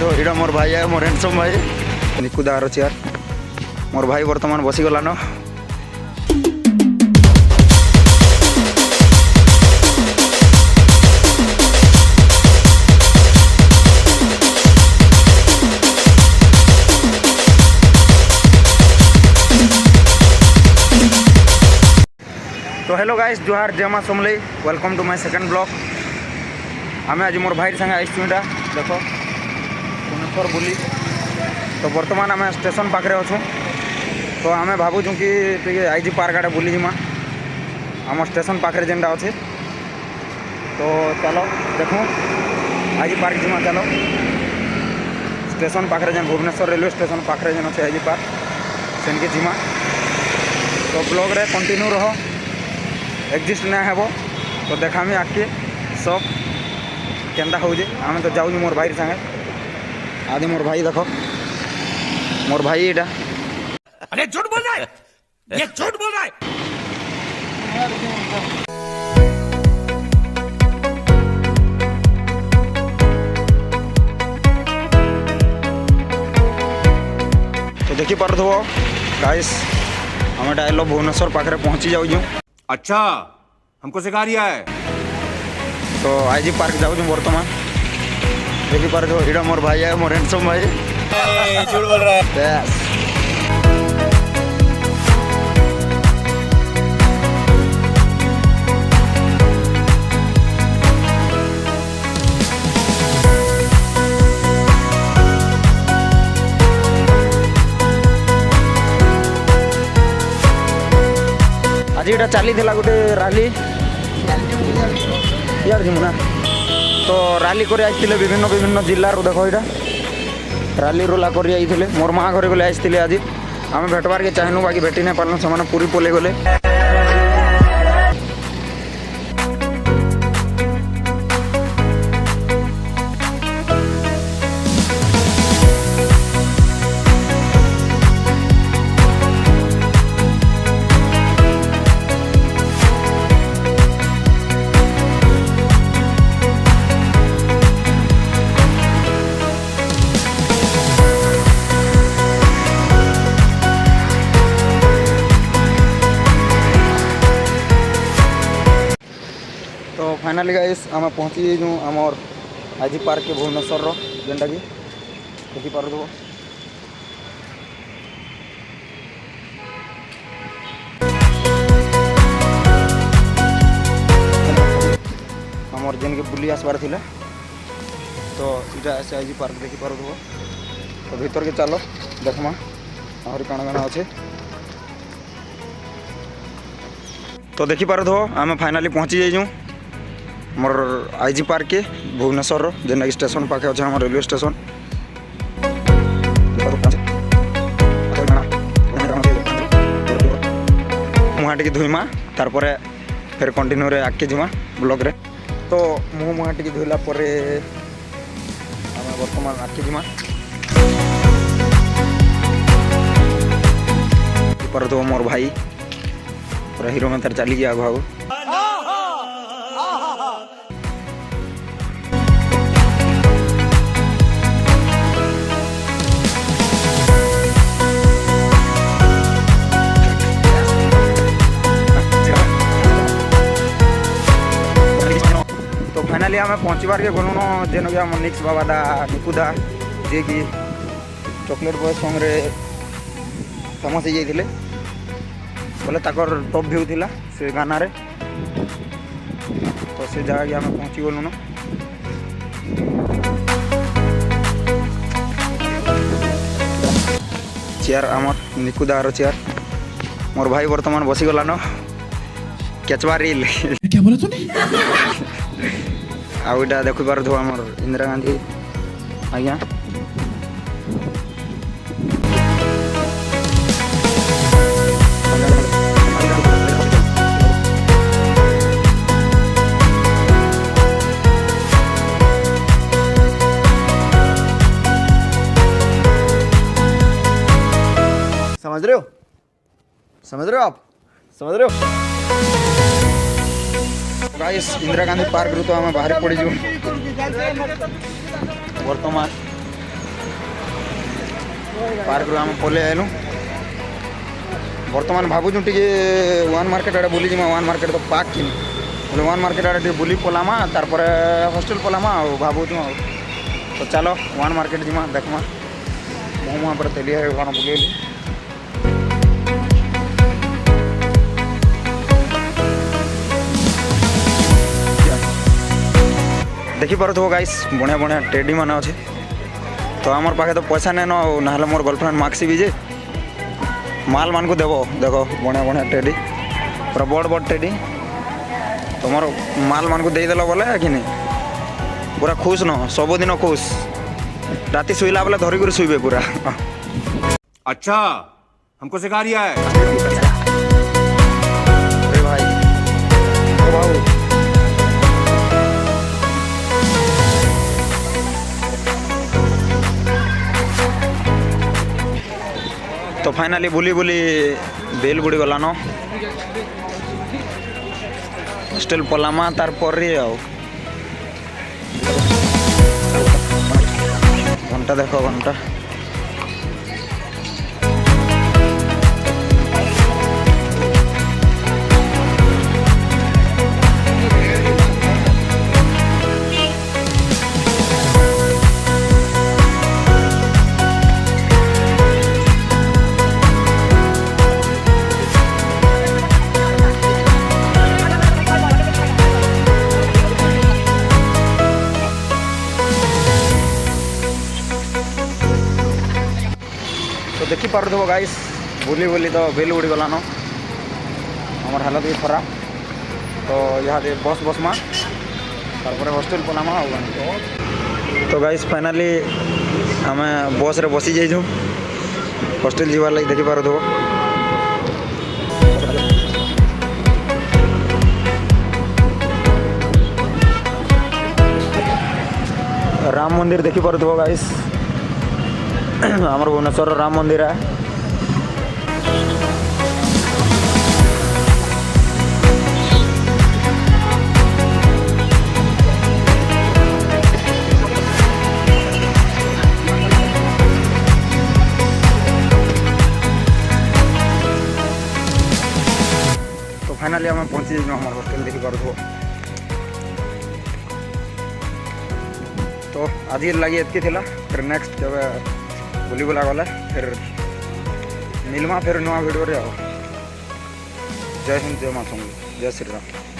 पारथो इटा मोर भाई है मोर हैंडसम भाई निकुदार चेयर मोर भाई वर्तमान बसीगलान। तो हेलो गाइस जोहार जमा समलई welcome to my second blog. आम आज मोर भाई संगे आई इटा देख भुवनेश्वर बुली। तो बर्तमान आम स्टेशन पाखे अच्छू तो आम भावुँ कि आईजी पार्क आड़े बुली जिमा आम स्टेशन पाखे जेनटा अच्छे। तो चलो देखूँ आईजी पार्क जिमा चलो स्टेशन पाखे जेन भुवनेश्वर रेलवे स्टेशन पाखे जेन अच्छे आईजी पार्क सेनके जिमा। तो ब्लॉग रे कंटिन्यू रहो एग्जिस्ट ना हेबो तो देखामी आके सब केंदा हो जे। आम तो जाऊँ मोर भाई संगे आदि मोर भाई देखो मोर भाई एटा अरे झूठ बोल रहा है ये झूठ बोल रहा है। तो देखी पारथो गाइस आम डायलो भुवनेश्वर पाखे पहुँची जाऊँ। अच्छा हमको सिखा रिया है। तो आईजी पार्क जाऊँ बर्तमान देखी पारथो इटा मोर भाई है मोर हैंडसम भाई झूठ बोल रहा है। आज यहाँ चली गोटे राली यार जीमुना। तो राली कर विभिन्न विभिन्न जिल्लार देख यहाँ राली रोला कर मोर माँ घर गले आसते आज आम भेटवार के चाहनु बाकी भेटी नहीं पार्लु से पूरी पलि गले। तो फाइनाली गाइस आम पहुँची जो आमर आईजी पार्क के भुवनेश्वर जेनटा कि देखी पार आमर जेन के बुली आसबार थिला। तो इटा से आईजी पार्क देखी पार तो भीतर के चलो देखमा आहरी काण काण अच्छे। तो देखी पार आम फाइनाली पहुँची जाइजु मोर आईजी पार्क के भुवनेश्वर जेनटा कि स्टेशन पाखे अच्छे आम रेलवे स्टेशन। मुहाँ टी धोईमा तार फिर कंटिन्यू रे आगे जीमा ब्लॉग रे। तो मुँह टी धोला आम बर्तमान आगे जीमा पर तो मोर भाई पूरा हीरो में तार चली गया भाव। तो फाइनाली आम पहुँचबार के गलुन जेन कि आम निक्स बाबा दा निकुदा जे कि चॉकलेट बॉय सॉन्ग रे फेमस हो जाते बोले ताकर टॉप व्यू थिला से गाना रे। तो से जगह के आम पहुँची गलुन। चेयर आमर निकुदार चेयर मोर भाई वर्तमान बसीगलान केचवा रील क्या बोला तूने। आउटा देखी पार आमर इंदिरा गांधी आज्ञा समझ रहे हो आप समझ रहे हो। गाइस इंदिरा गांधी पार्क रू तो आम बाहर पड़ी वर्तमान पार्क आम पलि आलु बर्तमान भावुँ टे वन मार्केट आड़े बुली जिमा वन मार्केट तो पार्क थी बोले वन मार्केट आड़े बुली पलामा तार हॉस्टल पलामा भावुँ तो चलो वन मार्केट जिमा देखमा मोमो पर तेलिया कौन बुलेली देखी पार गाइस बढ़िया बढ़िया टेडी मान अच्छे तो आमर पाखे तो पैसा नहीं ना मोर गर्लफ्रेंड मागसी भी जे माल मान को देव देख बढ़िया बढ़िया टेडी पूरा बड़ बड़ टेडी तुम माल मान को देदेल बोले कि नहीं पूरा खुश न सबुदिन खुश राति शुला बेले धरिक शुवे पूरा अच्छा हमको सिखा रिया है अरे भाई ओ भाऊ तो फाइनाली बुली बुली बेल बुड़ी गलान हॉस्टेल पलामा तार पर घंटा देख घंटा तो देखी पार्थो गाइस बुली बुली तो बेल उड़ी गलान हमार हालत भी खराब तो यहाँ बस बसमा तार हॉस्टेल पलामा तो गाइस फाइनाली आम बस रे बसी जाइछू हॉस्टेल जीवार लगी देखी पार्थो राम मंदिर देखी पार्थो गाइस आमर भुवनेश्वर राम मंदिर है तो फाइनाली आम पहुँची जाइए हमारे होटेल देखी पार्थो तो आज लगी एतकी थिला फिर नेक्स्ट जब बुली बुला गला फिर मिलमा फिर नुआ वीडियो रे आओ जय हिंद जय माता जय श्री राम।